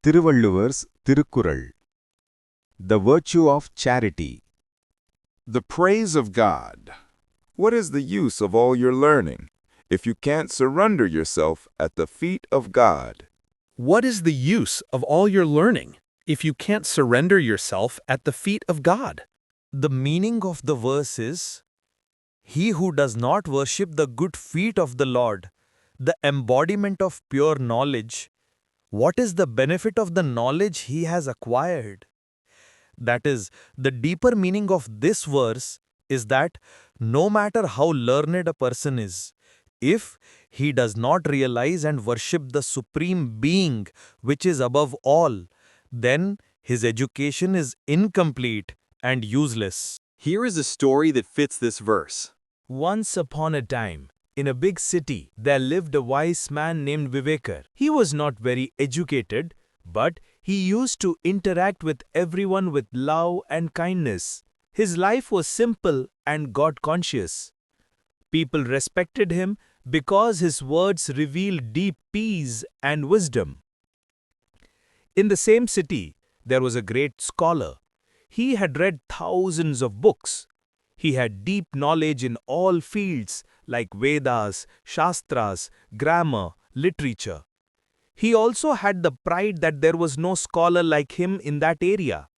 திருவள்ளுவர்'s Thirukkural. The virtue of charity. The praise of God. What is the use of all your learning if you can't surrender yourself at the feet of God? What is the use of all your learning if you can't surrender yourself at the feet of God? The meaning of the verse is, he who does not worship the good feet of the Lord, the embodiment of pure knowledge, what is the benefit of the knowledge he has acquired? That is, the deeper meaning of this verse is that no matter how learned a person is, if he does not realize and worship the Supreme Being which is above all, then his education is incomplete and useless. Here is a story that fits this verse. Once upon a time, in a big city, there lived a wise man named Vivekar. He was not very educated, but he used to interact with everyone with love and kindness. His life was simple and God-conscious. People respected him because his words revealed deep peace and wisdom. In the same city, there was a great scholar. He had read thousands of books. He had deep knowledge in all fields like Vedas, Shastras, grammar, literature. He also had the pride that there was no scholar like him in that area.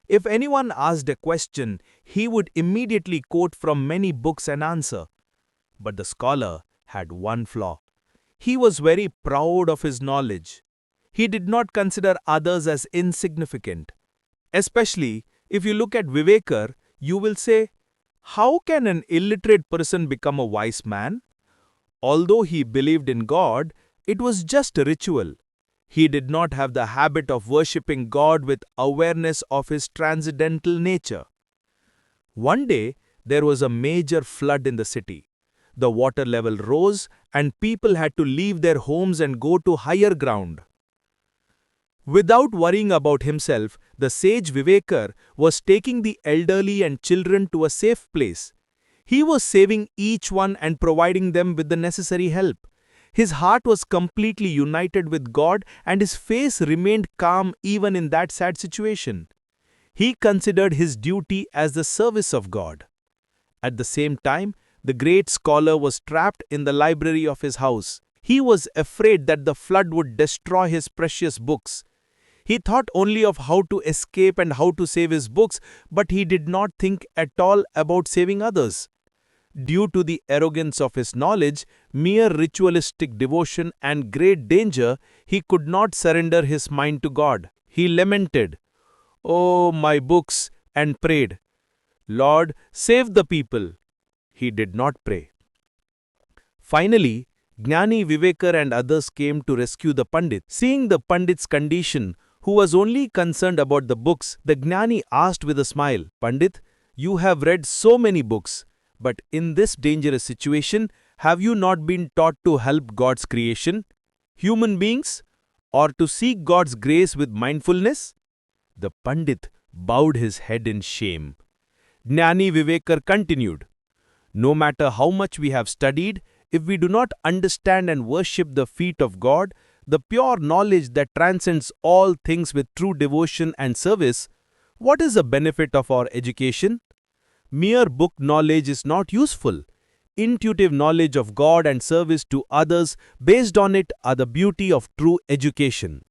If anyone asked a question, he would immediately quote from many books and answer. But the scholar had one flaw. He was very proud of his knowledge. He did not consider others as insignificant. Especially if you look at Vivekar, you will say, how can an illiterate person become a wise man? Although he believed in God, it was just a ritual. He did not have the habit of worshipping God with awareness of his transcendental nature. One day, there was a major flood in the city. The water level rose and people had to leave their homes and go to higher ground. Without worrying about himself, the sage Vivekar was taking the elderly and children to a safe place. He was saving each one and providing them with the necessary help. His heart was completely united with God and his face remained calm even in that sad situation. He considered his duty as the service of God. At the same time, the great scholar was trapped in the library of his house. He was afraid that the flood would destroy his precious books. He thought only of how to escape and how to save his books, but he did not think at all about saving others. Due to the arrogance of his knowledge, mere ritualistic devotion and great danger, he could not surrender his mind to God. He lamented, "Oh, my books," and prayed, "Lord, save the people." He did not pray. Finally, Jnani Vivekar and others came to rescue the Pandit. Seeing the Pandit's condition, who was only concerned about the books, the Jnani asked with a smile, "Pandit, you have read so many books, but in this dangerous situation, have you not been taught to help God's creation, human beings, or to seek God's grace with mindfulness?" The Pandit bowed his head in shame. Jnani Vivekar continued, "No matter how much we have studied, if we do not understand and worship the feet of God, the pure knowledge that transcends all things with true devotion and service, what is the benefit of our education? Mere book knowledge is not useful. Intuitive knowledge of God and service to others based on it are the beauty of true education."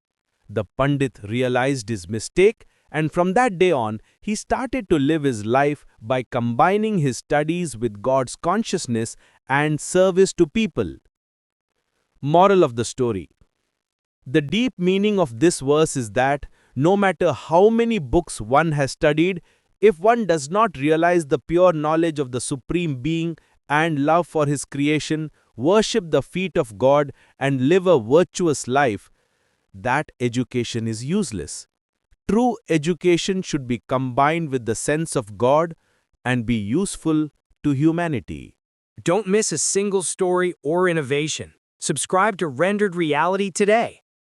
The Pandit realized his mistake, and from that day on, he started to live his life by combining his studies with God's consciousness and service to people. Moral of the story. The deep meaning of this verse is that no matter how many books one has studied, if one does not realize the pure knowledge of the Supreme Being and love for His creation, worship the feet of God, and live a virtuous life, that education is useless. True education should be combined with the sense of God and be useful to humanity. Don't miss a single story or innovation. Subscribe to Rendered Reality today.